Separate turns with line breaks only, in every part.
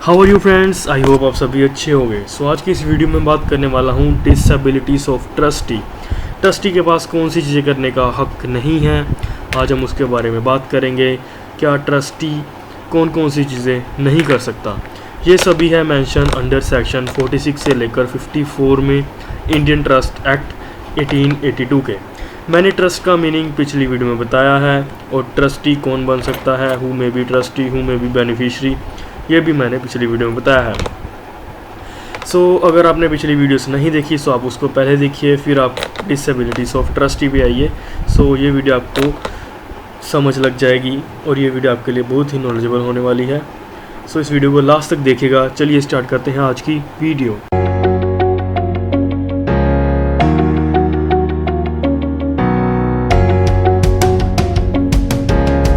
How are you friends, I hope आप सभी अच्छे होंगे। सो आज की इस वीडियो में बात करने वाला हूँ डिसेबिलिटीज़ ऑफ ट्रस्टी। ट्रस्टी के पास कौन सी चीज़ें करने का हक नहीं है, आज हम उसके बारे में बात करेंगे। क्या ट्रस्टी कौन कौन सी चीज़ें नहीं कर सकता, ये सभी है मेंशन अंडर सेक्शन 46 से लेकर 54 में इंडियन ट्रस्ट एक्ट 1882 के। मैंने ट्रस्ट का मीनिंग पिछली वीडियो में बताया है और ट्रस्टी कौन बन सकता है, हु में बी ट्रस्टी, हु में बी बेनिफिशरी, ये भी मैंने पिछली वीडियो में बताया है। सो अगर आपने पिछली वीडियोस नहीं देखी तो आप उसको पहले देखिए, फिर आप डिसेबिलिटीज़ ऑफ ट्रस्टी पे आइए। सो ये वीडियो आपको समझ लग जाएगी और ये वीडियो आपके लिए बहुत ही नॉलेजेबल होने वाली है। सो इस वीडियो को लास्ट तक देखिएगा। चलिए स्टार्ट करते हैं आज की video.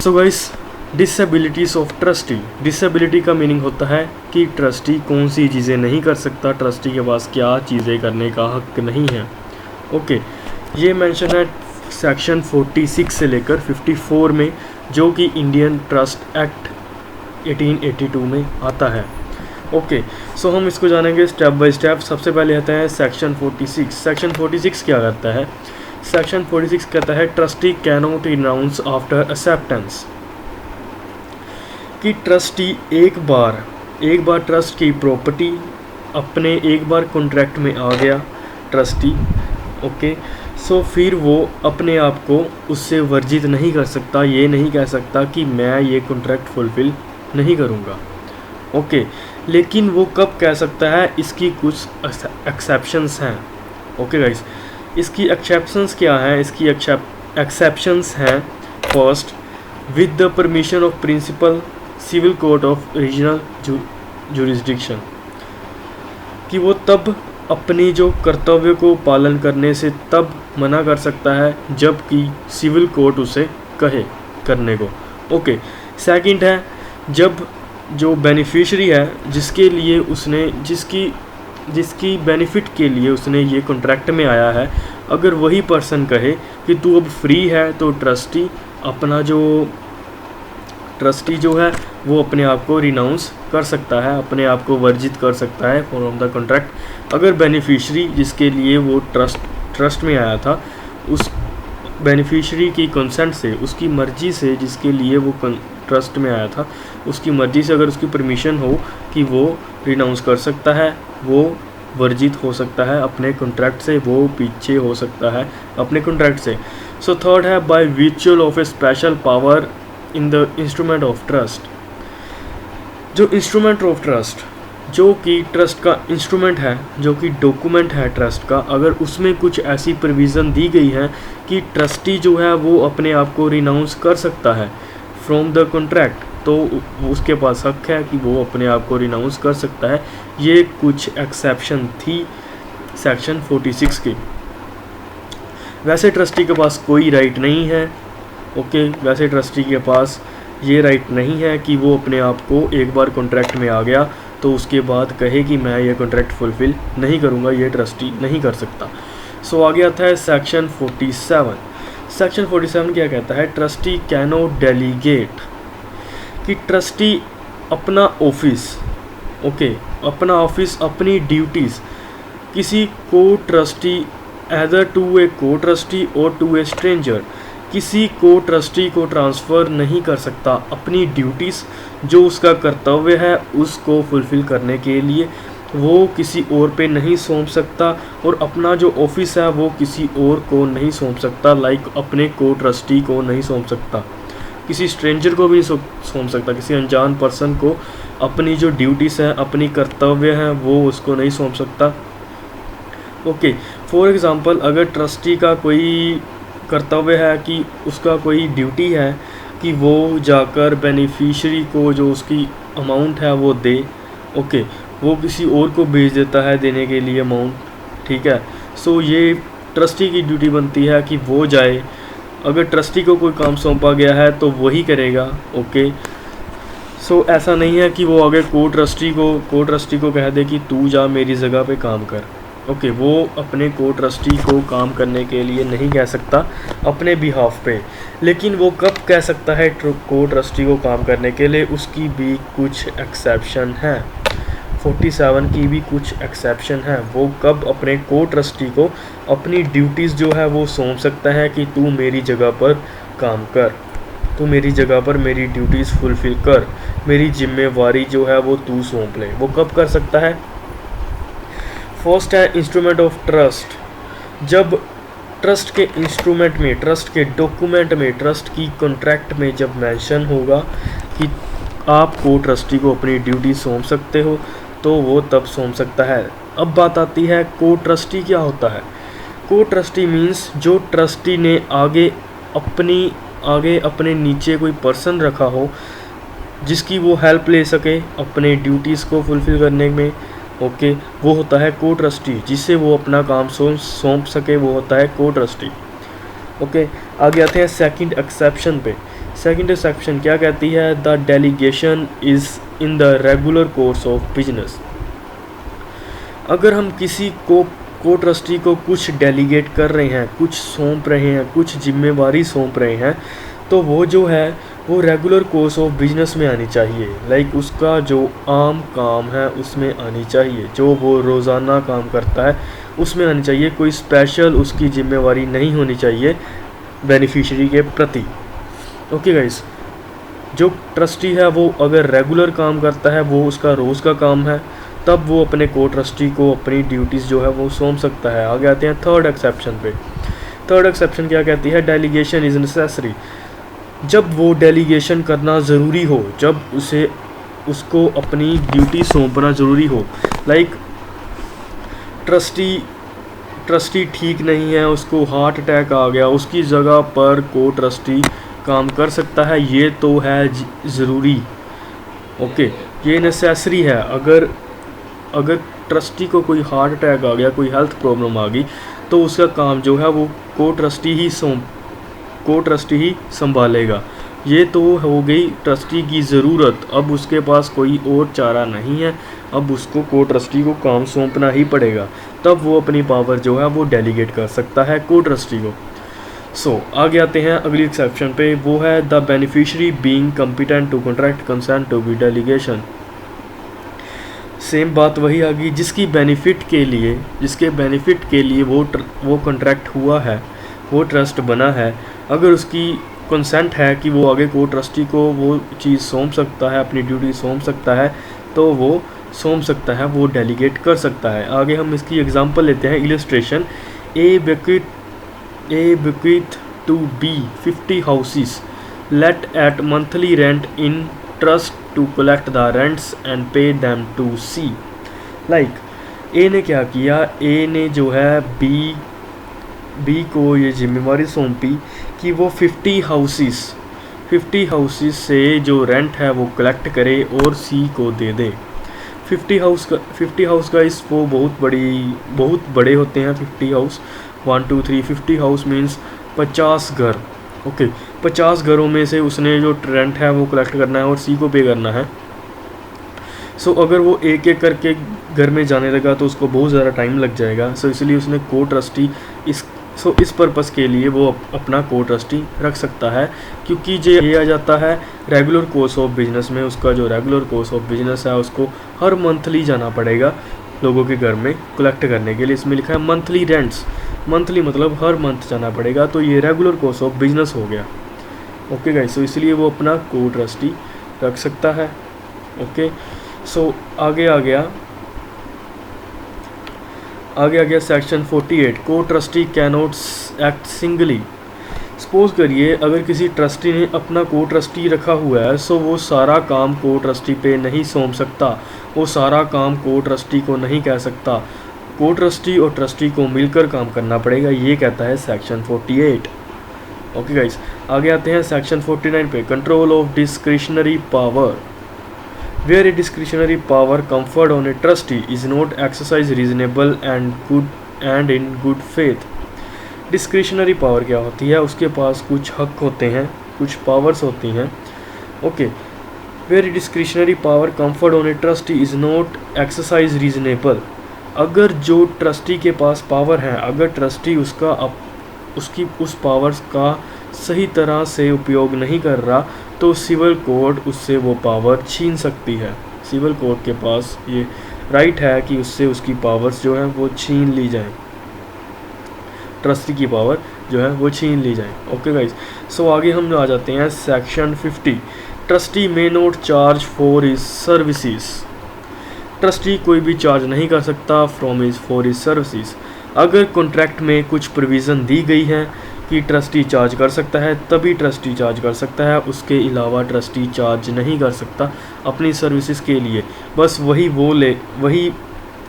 So guys, disabilities of trustee. Disability का मीनिंग होता है कि ट्रस्टी कौन सी चीज़ें नहीं कर सकता, ट्रस्टी के पास क्या चीज़ें करने का हक नहीं है। ओके, ये मेंशन है सेक्शन 46 से लेकर 54 में, जो कि इंडियन ट्रस्ट एक्ट 1882 में आता है। ओके, सो हम इसको जानेंगे स्टेप बाय स्टेप। सबसे पहले आता है सेक्शन 46। सेक्शन 46 क्या करता है? सेक्शन 46 कहता है trustee cannot renounce after acceptance, कि ट्रस्टी एक बार ट्रस्ट की प्रॉपर्टी अपने एक बार कॉन्ट्रैक्ट में आ गया ट्रस्टी, ओके, सो फिर वो अपने आप को उससे वर्जित नहीं कर सकता। ये नहीं कह सकता कि मैं ये कॉन्ट्रैक्ट फुलफ़िल नहीं करूँगा। ओके, लेकिन वो कब कह सकता है? इसकी कुछ एक्सेप्शंस हैं। ओके गाइस, इसकी एक्सेप्शंस क्या हैं? इसकी एक्सेप्शंस हैं, first, with the permission of principal civil court of regional jurisdiction, कि वो तब अपनी जो कर्तव्य को पालन करने से तब मना कर सकता है जबकि सिविल कोर्ट उसे कहे करने को। ओके, सेकंड है, जब जो बेनिफिशियरी है जिसके लिए उसने जिसकी बेनिफिट के लिए उसने ये कॉन्ट्रैक्ट में आया है, अगर वही पर्सन कहे कि तू अब फ्री है, तो ट्रस्टी जो है वो अपने आप को रिनाउंस कर सकता है, अपने आप को वर्जित कर सकता है फ्रॉम द कॉन्ट्रैक्ट। अगर बेनिफिशियरी जिसके लिए वो ट्रस्ट में आया था, उस बेनिफिशियरी की कंसेंट से, उसकी मर्ज़ी से, जिसके लिए वो ट्रस्ट में आया था, उसकी मर्ज़ी से अगर उसकी परमिशन हो कि वो रिनाउंस कर सकता है, वो वर्जित हो सकता है अपने कॉन्ट्रैक्ट से, वो पीछे हो सकता है अपने कॉन्ट्रैक्ट से। सो थर्ड है, बाय विचुअल of a special power in the instrument of trust. जो इंस्ट्रूमेंट ऑफ ट्रस्ट, जो कि ट्रस्ट का इंस्ट्रूमेंट है, जो कि डॉक्यूमेंट है ट्रस्ट का, अगर उसमें कुछ ऐसी प्रोविज़न दी गई है कि ट्रस्टी जो है वो अपने आप को रिनाउंस कर सकता है फ्रॉम द कॉन्ट्रैक्ट, तो उसके पास हक है कि वो अपने आप को रिनाउंस कर सकता है। ये कुछ एक्सेप्शन थी सेक्शन 46 की। वैसे ट्रस्टी के पास कोई राइट नहीं है। ओके, वैसे ट्रस्टी के पास ये राइट नहीं है कि वो अपने आप को एक बार कॉन्ट्रैक्ट में आ गया तो उसके बाद कहे कि मैं ये कॉन्ट्रैक्ट फुलफ़िल नहीं करूँगा, ये ट्रस्टी नहीं कर सकता। सो आगे आता है सेक्शन 47। सेक्शन 47 क्या कहता है? ट्रस्टी कैनॉट डेलीगेट, कि ट्रस्टी अपना ऑफिस, ओके, अपना ऑफिस, अपनी ड्यूटीज़ किसी को ट्रस्टी, एदर टू ए को ट्रस्टी और टू ए स्ट्रेंजर, किसी को ट्रस्टी को ट्रांसफ़र नहीं कर सकता। अपनी ड्यूटीज़, जो उसका कर्तव्य है, उसको फुलफ़िल करने के लिए वो किसी और पे नहीं सौंप सकता, और अपना जो ऑफिस है वो किसी और को नहीं सौंप सकता। लाइक अपने को ट्रस्टी को नहीं सौंप सकता, किसी स्ट्रेंजर को भी सौंप सकता, किसी अनजान पर्सन को अपनी जो ड्यूटीज़ हैं, अपनी कर्तव्य हैं, वो उसको नहीं सौंप सकता। ओके, फॉर एग्ज़ाम्पल, अगर ट्रस्टी का कोई कर्तव्य है कि उसका कोई ड्यूटी है कि वो जाकर बेनिफिशियरी को जो उसकी अमाउंट है वो दे, ओके, वो किसी और को भेज देता है देने के लिए अमाउंट, ठीक है। सो ये ट्रस्टी की ड्यूटी बनती है कि वो जाए, अगर ट्रस्टी को कोई काम सौंपा गया है तो वही करेगा। ओके, सो ऐसा नहीं है कि वो आगे को ट्रस्टी को कह दे कि तू जा मेरी जगह पे काम कर। ओके, वो अपने को ट्रस्टी को काम करने के लिए नहीं कह सकता अपने बिहाफ पे, लेकिन वो कब कह सकता है को ट्रस्टी को काम करने के लिए, उसकी भी कुछ एक्सेप्शन है। 47 की भी कुछ एक्सेप्शन है। वो कब अपने को ट्रस्टी को अपनी ड्यूटीज़ जो है वो सौंप सकता है कि तू मेरी जगह पर काम कर, तू मेरी जगह पर मेरी ड्यूटीज़ फुलफ़िल कर, मेरी जिम्मेवारी जो है वो तू सौंप ले। वो कब कर सकता है? फर्स्ट है इंस्ट्रूमेंट ऑफ ट्रस्ट। जब ट्रस्ट के इंस्ट्रूमेंट में, ट्रस्ट के डॉक्यूमेंट में, ट्रस्ट की कॉन्ट्रैक्ट में जब मेंशन होगा कि आप को ट्रस्टी को अपनी ड्यूटी सौंप सकते हो, तो वो तब सौंप सकता है। अब बात आती है को ट्रस्टी क्या होता है। को ट्रस्टी मीन्स जो ट्रस्टी ने आगे अपने नीचे कोई पर्सन रखा हो जिसकी वो हेल्प ले सके अपने ड्यूटीज़ को फुलफ़िल करने में। ओके, वो होता है को ट्रस्टी, जिससे वो अपना काम सौंप सके, वो होता है को ट्रस्टी। ओके, आगे आते हैं सेकंड एक्सेप्शन पे। सेकंड एक्सेप्शन क्या कहती है? The delegation is in the regular course of business. अगर हम किसी को ट्रस्टी को कुछ डेलीगेट कर रहे हैं, कुछ सौंप रहे हैं, कुछ जिम्मेवारी सौंप रहे हैं, तो वो जो है वो रेगुलर कोर्स ऑफ बिजनेस में आनी चाहिए। लाइक उसका जो आम काम है उसमें आनी चाहिए, जो वो रोज़ाना काम करता है उसमें आनी चाहिए। कोई स्पेशल उसकी जिम्मेवारी नहीं होनी चाहिए बेनिफिशियरी के प्रति। ओके गाइस, जो ट्रस्टी है वो अगर रेगुलर काम करता है, वो उसका रोज़ का काम है, तब वो अपने को ट्रस्टी को अपनी ड्यूटीज़ जो है वो सौंप सकता है। आगे आते हैं थर्ड एक्सेप्शन पे। थर्ड एक्सेप्शन क्या कहती है? Delegation is necessary. जब वो डेलीगेशन करना ज़रूरी हो, जब उसको अपनी ड्यूटी सौंपना ज़रूरी हो। लाइक ट्रस्टी ठीक नहीं है, उसको हार्ट अटैक आ गया, उसकी जगह पर को ट्रस्टी काम कर सकता है, ये तो है ज़रूरी। ओके, ये नेसेसरी है। अगर ट्रस्टी को कोई हार्ट अटैक आ गया, कोई हेल्थ प्रॉब्लम आ गई, तो उसका काम जो है वो को ट्रस्टी ही संभालेगा। ये तो हो गई ट्रस्टी की ज़रूरत। अब उसके पास कोई और चारा नहीं है, अब उसको को ट्रस्टी को काम सौंपना ही पड़ेगा, तब वो अपनी पावर जो है वो डेलीगेट कर सकता है को ट्रस्टी को। आगे आते हैं अगली एक्सेप्शन पे। वो है the beneficiary being competent to contract consent to be delegation. Same बात वही आ गई, जिसके बेनिफिट के लिए वो कॉन्ट्रैक्ट हुआ है, वो ट्रस्ट बना है। अगर उसकी कंसेंट है कि वो आगे को ट्रस्टी को वो चीज़ सौंप सकता है, अपनी ड्यूटी सौंप सकता है, तो वो सौंप सकता है, वो डेलीगेट कर सकता है। आगे हम इसकी एग्जांपल लेते हैं, illustration. A bequeath to B 50 houses let at monthly rent in trust to collect the rents and pay them to C। Like a ने क्या किया? ए ने जो है बी को ये जिम्मेवारी सौंपी कि वो 50 हाउसेस से जो रेंट है वो कलेक्ट करे और सी को दे दे। 50 हाउस का इस वो बहुत बड़े होते हैं। 50 हाउस 1 2 3 50 हाउस मीन्स 50 घर। ओके, 50 घरों में से उसने जो रेंट है वो कलेक्ट करना है और सी को पे करना है। अगर वो एक एक करके घर में जाने लगा तो उसको बहुत ज़्यादा टाइम लग जाएगा। इसलिए उसने को ट्रस्टी इस पर्पज़ के लिए वो अपना को ट्रस्टी रख सकता है, क्योंकि ये आ जाता है रेगुलर कोर्स ऑफ बिजनेस में। उसका जो रेगुलर कोर्स ऑफ बिजनेस है उसको हर मंथली जाना पड़ेगा लोगों के घर में कलेक्ट करने के लिए। इसमें लिखा है मंथली रेंट्स, मंथली मतलब हर मंथ जाना पड़ेगा, तो ये रेगुलर कोर्स ऑफ बिजनेस हो गया। ओके गाइस, इसलिए वो अपना को ट्रस्टी रख सकता है। ओके, आगे आ गया सेक्शन 48। को trustee cannot act singly. Suppose करिए अगर किसी ट्रस्टी ने अपना को ट्रस्टी रखा हुआ है, वो सारा काम को ट्रस्टी पे नहीं सौंप सकता, वो सारा काम को ट्रस्टी को नहीं कह सकता। को ट्रस्टी और ट्रस्टी को मिलकर काम करना पड़ेगा, ये कहता है सेक्शन 48। ओके गाइस, आगे आते हैं सेक्शन 49 पे। Control of discretionary power. Where a discretionary power conferred on a trustee is not exercised reasonable and in good faith। Discretionary power क्या होती है? उसके पास कुछ हक होते हैं, कुछ पावर्स होती हैं। Okay, where a discretionary power conferred on a trustee is not exercised reasonable। अगर जो ट्रस्टी के पास पावर है, अगर ट्रस्टी उसकी उस पावर्स का सही तरह से उपयोग नहीं कर रहा तो सिविल कोर्ट उससे वो पावर छीन सकती है। सिविल कोर्ट के पास ये राइट है कि उससे उसकी पावर्स जो है वो छीन ली जाए, ट्रस्टी की पावर जो है वो छीन ली जाए। ओके गाइस, सो आगे हम आ जाते हैं section 50। Trustee may not charge for his services. Trustee कोई भी चार्ज नहीं कर सकता फॉर हिज सर्विसेज। अगर कॉन्ट्रैक्ट में कुछ प्रोविज़न दी गई है कि ट्रस्टी चार्ज कर सकता है तभी ट्रस्टी चार्ज कर सकता है, उसके अलावा ट्रस्टी चार्ज नहीं कर सकता अपनी सर्विसेज के लिए। बस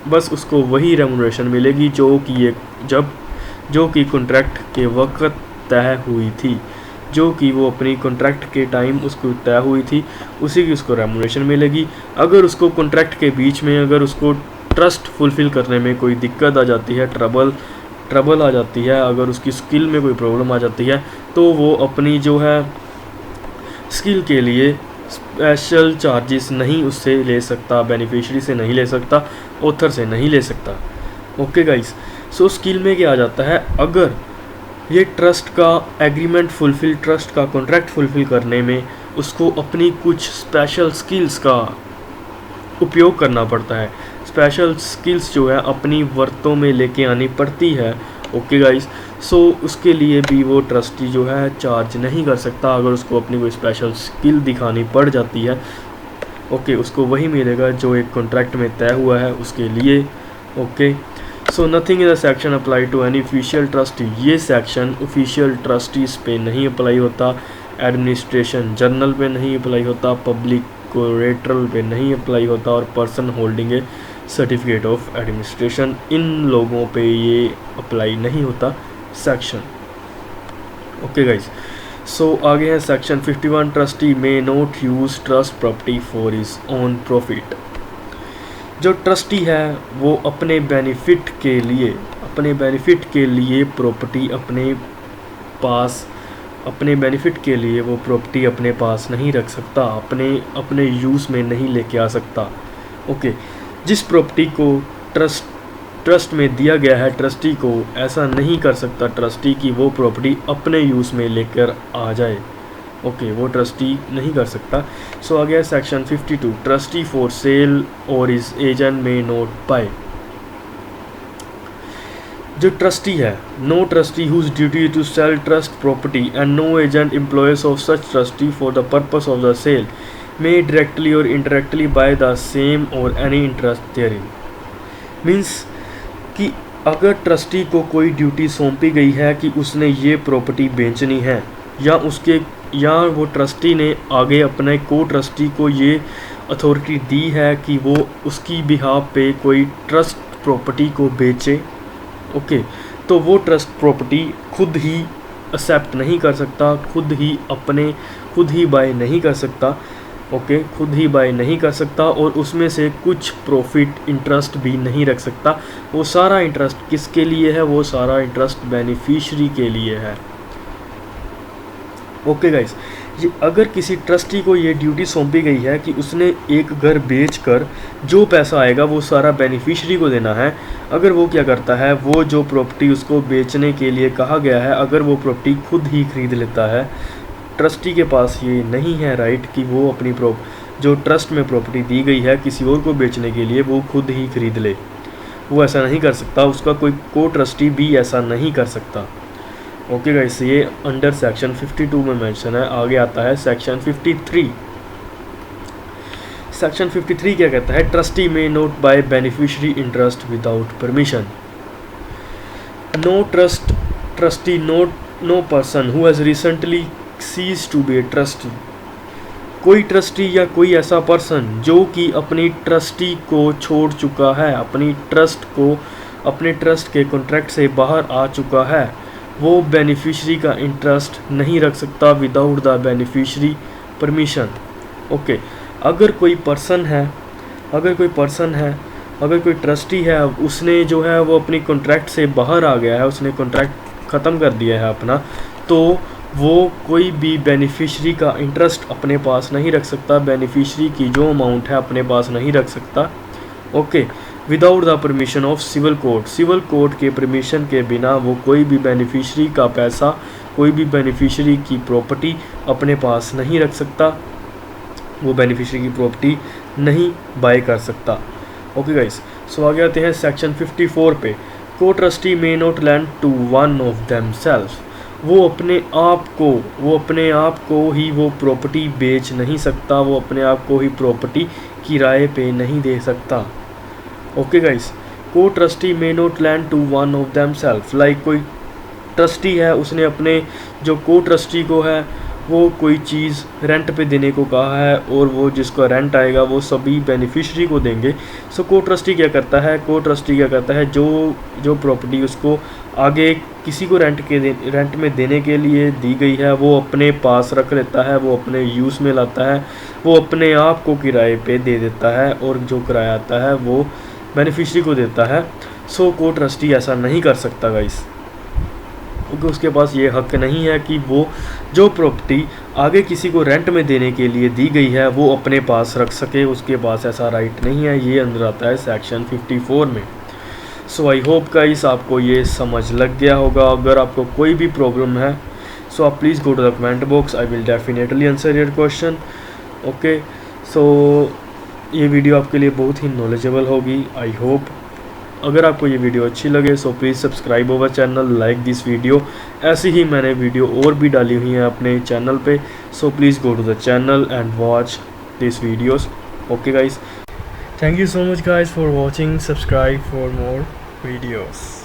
बस उसको वही रेमुनरेशन मिलेगी जो कि कॉन्ट्रैक्ट के वक्त तय हुई थी, जो कि वो अपनी कॉन्ट्रैक्ट के टाइम उसको तय हुई थी, उसी की उसको रेमुनरेशन मिलेगी। अगर उसको कॉन्ट्रैक्ट के बीच में अगर उसको ट्रस्ट फुलफ़िल करने में कोई दिक्कत आ जाती है, ट्रबल आ जाती है, अगर उसकी स्किल में कोई प्रॉब्लम आ जाती है तो वो अपनी जो है स्किल के लिए स्पेशल चार्जेस नहीं उससे ले सकता, बेनिफिशियरी से नहीं ले सकता, ऑथर से नहीं ले सकता। ओके गाइस, सो स्किल में क्या आ जाता है, अगर ये ट्रस्ट का एग्रीमेंट फुलफ़िल, ट्रस्ट का कॉन्ट्रैक्ट फुलफ़िल करने में उसको अपनी कुछ स्पेशल स्किल्स का उपयोग करना पड़ता है, स्पेशल स्किल्स जो है अपनी वर्तों में लेके आनी पड़ती है। ओके गाइस, सो उसके लिए भी वो ट्रस्टी जो है चार्ज नहीं कर सकता अगर उसको अपनी कोई स्पेशल स्किल दिखानी पड़ जाती है। ओके, उसको वही मिलेगा जो एक कॉन्ट्रैक्ट में तय हुआ है उसके लिए। Okay, so nothing in the section apply to any official trustee. ये सेक्शन ऑफिशियल ट्रस्टीज़ पे नहीं अप्लाई होता, एडमिनिस्ट्रेशन जर्नल पे नहीं अप्लाई होता, पब्लिक कोलेटरल पे नहीं अप्लाई होता और person holding a certificate of administration, इन लोगों पे ये अप्लाई नहीं होता सेक्शन। ओके गाइज, सो आगे है section 51। Trustee may not use trust property for his own profit. जो ट्रस्टी है वो अपने बेनिफिट के लिए प्रॉपर्टी अपने बेनिफिट के लिए वो प्रॉपर्टी अपने पास नहीं रख सकता, अपने यूज़ में नहीं लेके आ सकता। ओके, जिस प्रॉपर्टी को ट्रस्ट में दिया गया है, ट्रस्टी को ऐसा नहीं कर सकता ट्रस्टी की वो प्रॉपर्टी अपने यूज़ में लेकर आ जाए। ओके, वो ट्रस्टी नहीं कर सकता। सो आ गया सेक्शन 52। ट्रस्टी फॉर सेल और इज एजेंट में नोट बाय। जो ट्रस्टी है, no trustee whose duty to sell trust property and no agent employees of such trustee for the purpose of the sale may directly और indirectly by the same और any interest therein. Means कि अगर trustee को कोई duty सौंपी गई है कि उसने ये प्रॉपर्टी बेचनी है या वो ट्रस्टी ने आगे अपने को ट्रस्टी को ये अथॉरिटी दी है कि वो उसकी बिहाफ पे कोई ट्रस्ट प्रॉपर्टी को बेचे। ओके, तो वो ट्रस्ट प्रॉपर्टी खुद ही एक्सेप्ट नहीं कर सकता, खुद ही बाय नहीं कर सकता। ओके, खुद ही बाय नहीं कर सकता और उसमें से कुछ प्रॉफिट इंटरेस्ट भी नहीं रख सकता। वो सारा इंटरेस्ट किसके लिए है, वो सारा इंटरेस्ट बेनिफिशियरी के लिए है। ओके गाइस, ये अगर किसी ट्रस्टी को ये ड्यूटी सौंपी गई है कि उसने एक घर बेचकर जो पैसा आएगा वो सारा बेनिफिशियरी को देना है, अगर वो क्या करता है, वो जो प्रॉपर्टी उसको बेचने के लिए कहा गया है, अगर वो प्रॉपर्टी खुद ही खरीद लेता है, ट्रस्टी के पास ये नहीं है राइट कि वो अपनी जो ट्रस्ट में प्रॉपर्टी दी गई है किसी और को बेचने के लिए वो खुद ही खरीद ले, वो ऐसा नहीं कर सकता, उसका कोई को ट्रस्टी भी ऐसा नहीं कर सकता। ओके गाइस, ये अंडर सेक्शन 52 में मेंशन है। आगे आता है सेक्शन 53। सेक्शन 53 क्या कहता है, ट्रस्टी में not buy beneficiary interest without permission. Trustee no person who has recently cease to be a trustee. कोई ट्रस्टी या कोई ऐसा पर्सन जो कि अपनी ट्रस्टी को छोड़ चुका है, अपने ट्रस्ट के कॉन्ट्रैक्ट से बाहर आ चुका है, वो बेनिफिशियरी का इंटरेस्ट नहीं रख सकता without the beneficiary permission. Okay, अगर कोई ट्रस्टी है, उसने जो है वो अपनी कॉन्ट्रैक्ट से बाहर आ गया है, उसने कॉन्ट्रैक्ट ख़त्म कर दिया है अपना, तो वो कोई भी बेनिफिशियरी का इंटरेस्ट अपने पास नहीं रख सकता, बेनिफिशियरी की जो अमाउंट है अपने पास नहीं रख सकता। Okay, without the permission of civil court. Civil court के परमिशन के बिना वो कोई भी बेनिफिशियरी का पैसा कोई भी बेनिफिशियरी की प्रॉपर्टी अपने पास नहीं रख सकता, वो बेनिफिशियरी की प्रॉपर्टी नहीं बाय कर सकता। ओके गाइस, सो आगे आते हैं सेक्शन 54 पे। Co trustee may not lend to one of themselves. वो अपने आप को ही वो प्रॉपर्टी बेच नहीं सकता, वो अपने आप को ही प्रॉपर्टी किराए पे नहीं दे सकता। Okay guys, co trustee may not lend to one of themselves. Like कोई ट्रस्टी है, उसने अपने जो को ट्रस्टी को है वो कोई चीज़ रेंट पे देने को कहा है, और वो जिसका रेंट आएगा वो सभी बेनिफिशरी को देंगे। सो को ट्रस्टी क्या करता है, जो प्रॉपर्टी उसको आगे किसी को रेंट में देने के लिए दी गई है वो अपने पास रख लेता है, वो अपने यूज़ में लाता है, वो अपने आप को किराए पे दे देता है, और जो किराया आता है वो बेनिफिशरी को देता है। सो को ट्रस्टी ऐसा नहीं कर सकता गाइस, क्योंकि उसके पास ये हक नहीं है कि वो जो प्रॉपर्टी आगे किसी को रेंट में देने के लिए दी गई है वो अपने पास रख सके, उसके पास ऐसा राइट नहीं है। ये अंदर आता है सेक्शन 54 में। सो आई होप गाइस आपको ये समझ लग गया होगा। अगर आपको कोई भी प्रॉब्लम है सो आप please go to the comment box, I will definitely answer your question. Okay, so ये वीडियो आपके लिए बहुत ही नॉलेजेबल होगी, आई होप। अगर आपको ये वीडियो अच्छी लगे so please subscribe our channel, like this video. ऐसी ही मैंने वीडियो और भी डाली हुई हैं अपने चैनल पे, so please go to the channel and watch this videos. Okay guys, thank you so much guys for watching. Subscribe for more videos.